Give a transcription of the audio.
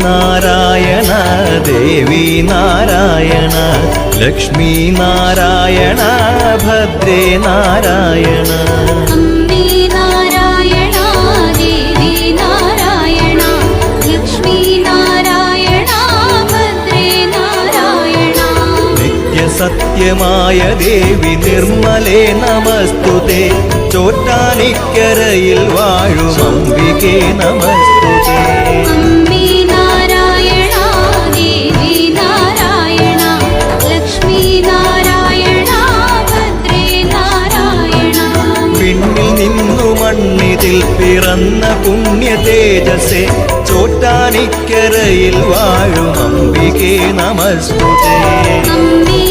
നാരായണ ദേവി നാരായണ ലക്ഷ്മി നാരായണ ഭദ്രേ നാരായണ അമ്മേ നാരായണ ദേവി നാരായണ ലക്ഷ്മി നാരായണ ഭദ്രേ നാരായണ നിത്യസത്യമായ ദേവി നിർമ്മലേ നമസ്തുതേ ചോറ്റാനിക്കരയിൽ വാഴും അംബികേ നമസ്തുതേ അമ്മേ നാരായണ ദേവി നാരായണ ലക്ഷ്മി നാരായണ ഭദ്രേ നാരായണ പിന്നിൽ നിന്നു മണ്ണിതിൽ പിറന്ന പുണ്യ തേജസ്സേ ചോറ്റാനിക്കരയിൽ വാഴും അംബികേ നമസ്തുതേ അമ്മേ